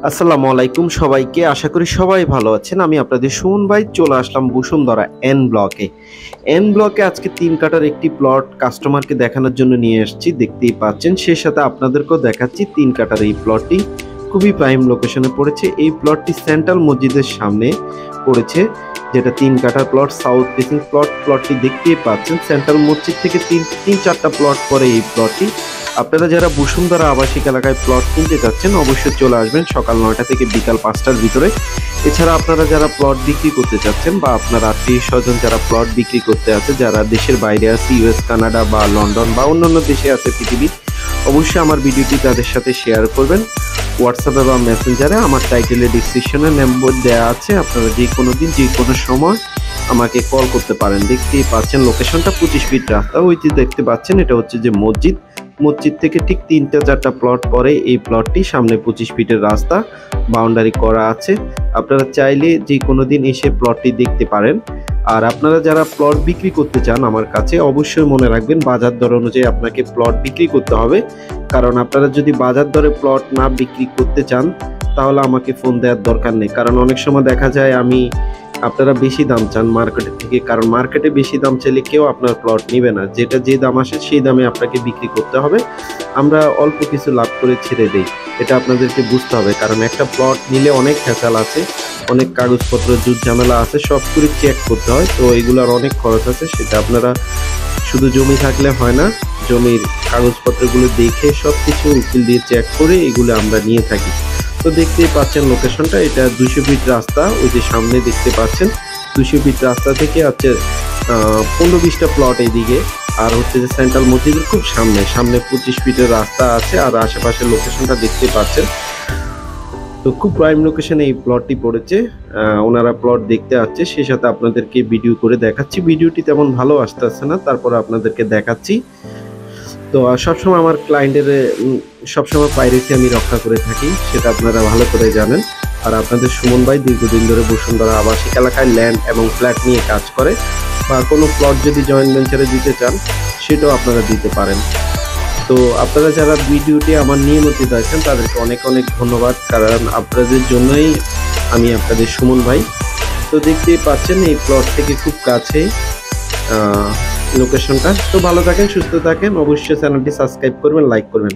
আসসালামু আলাইকুম সবাইকে। আশা করি সবাই ভালো আছেন। আমি আপনাদের সুমন ভাই চলে আসলাম বসুন্ধরা এন ব্লকে। এন ব্লকে আজকে ৩ কাঠার একটি প্লট কাস্টমারকে দেখানোর জন্য নিয়ে এসেছি। দেখতেই পাচ্ছেন। সেই সাথে আপনাদেরকেও দেখাচ্ছি ৩ কাঠার এই প্লটটি খুবই প্রাইম লোকেশনে পড়েছে। এই প্লটটি সেন্ট্রাল মসজিদের সামনে পড়েছে, যেটা ৩ কাঠার প্লট, সাউথ ফেসিং প্লট। প্লটটি দেখতেই পাচ্ছেন সেন্ট্রাল মসজিদ থেকে ৩-৪টা প্লট পরে এই প্লটটি। আপনারা যারা বসুন্ধরা আবাসিক এলাকায় প্লট কিনতে চাচ্ছেন অবশ্যই চলে আসবেন সকাল ৯টা থেকে বিকাল ৫টার ভিতরে। এছাড়া আপনারা যারা প্লট বিক্রি করতে চাচ্ছেন বা আপনার আত্মীয় স্বজন যারা প্লট বিক্রি করতে আছে, যারা দেশের বাইরে আছে, ইউএস, কানাডা বা লন্ডন বা অন্যান্য দেশে আছে পৃথিবীর, অবশ্যই আমার ভিডিওটি তাদের সাথে শেয়ার করবেন হোয়াটসঅ্যাপে বা মেসেঞ্জারে। আমার টাইটেলে ডিসক্রিপশনে নম্বর দেওয়া আছে, আপনারা যে কোনো দিন যে কোনো সময় আমাকে কল করতে পারেন। দেখতেই পাচ্ছেন লোকেশনটা 25 ফিট রাস্তা। ওই যে দেখতে পাচ্ছেন এটা হচ্ছে যে মসজিদ। মসজিদ থেকে ঠিক ৩-৪টা প্লট পরে এই প্লটটি, সামনে 25 ফিটের রাস্তা, বাউন্ডারি করা আছে। আপনারা চাইলে যে কোনো দিন এসে প্লটটি দেখতে পারেন। আর আপনারা যারা প্লট বিক্রি করতে চান আমার কাছে, অবশ্যই মনে রাখবেন বাজার দর অনুযায়ী আপনাকে প্লট বিক্রি করতে হবে। কারণ আপনারা যদি বাজার দরে প্লট না বিক্রি করতে চান তাহলে আমাকে ফোন দেওয়ার দরকার নেই। কারণ অনেক সময় দেখা যায় আপনারা বেশি দাম চান মার্কেটের থেকে, কারণ মার্কেটে বেশি দাম চাইলে কেউ আপনার প্লট নেবে না। যেটা যে দাম আসে সেই দামে আপনাকে বিক্রি করতে হবে। আমরা অল্প কিছু লাভ করে ছেড়ে দেই, এটা আপনাদেরকে বুঝতে হবে। কারণ একটা প্লট নিলে অনেক ফ্যাসাল আছে, অনেক কাগজপত্র জুট ঝামেলা আছে, সব করে চেক করতে হয়। তো এগুলোর অনেক খরচ আছে, সেটা আপনারা শুধু জমি থাকলে হয় না, জমির কাগজপত্রগুলো দেখে সব কিছু উকিল দিয়ে চেক করে এগুলো আমরা নিয়ে থাকি। তো দেখতেই পাচ্ছেন লোকেশনটা, এটা 200 ফিট রাস্তা। ওই যে সামনে দেখতে পাচ্ছেন 200 ফিট রাস্তা থেকে আছে 15-20টা প্লট এইদিকে। আর হচ্ছে যে সেন্ট্রাল মসজিদের খুব সামনে 25 ফিটের রাস্তা আছে। আর আশেপাশের লোকেশনটা দেখতে পাচ্ছেন। তো খুব প্রাইম লোকেশনে এই প্লটটি পড়েছে। ওনারা প্লট দেখতে আসছে, সেই সাথে আপনাদেরকে ভিডিও করে দেখাচ্ছি। ভিডিওটি তেমন ভালো আসতেছে না, তারপরে আপনাদেরকে দেখাচ্ছি। তো সবসময় আমার ক্লায়েন্টের সবসময় পাইরেসি আমি রক্ষা করে থাকি, সেটা আপনারা ভালো করে জানেন। আর আপনাদের সুমন ভাই দীর্ঘদিন ধরে বসুন্ধরা আবাসিক এলাকায় ল্যান্ড এবং ফ্ল্যাট নিয়ে কাজ করে। বা কোনো প্লট যদি জয়েন্ট ভেঞ্চারে দিতে চান সেটাও আপনারা দিতে পারেন। তো আপনারা যারা ভিডিওটি আমার নিয়মিত দেখেন তাদেরকে অনেক অনেক ধন্যবাদ, কারণ আপনাদের জন্যই আমি আপনাদের সুমন ভাই। তো দেখতেই পাচ্ছেন এই প্লট থেকে খুব কাছেই লোকেশনটা। তো ভালো থাকেন, সুস্থ থাকেন, অবশ্যই চ্যানেলটি সাবস্ক্রাইব করবেন, লাইক করবেন।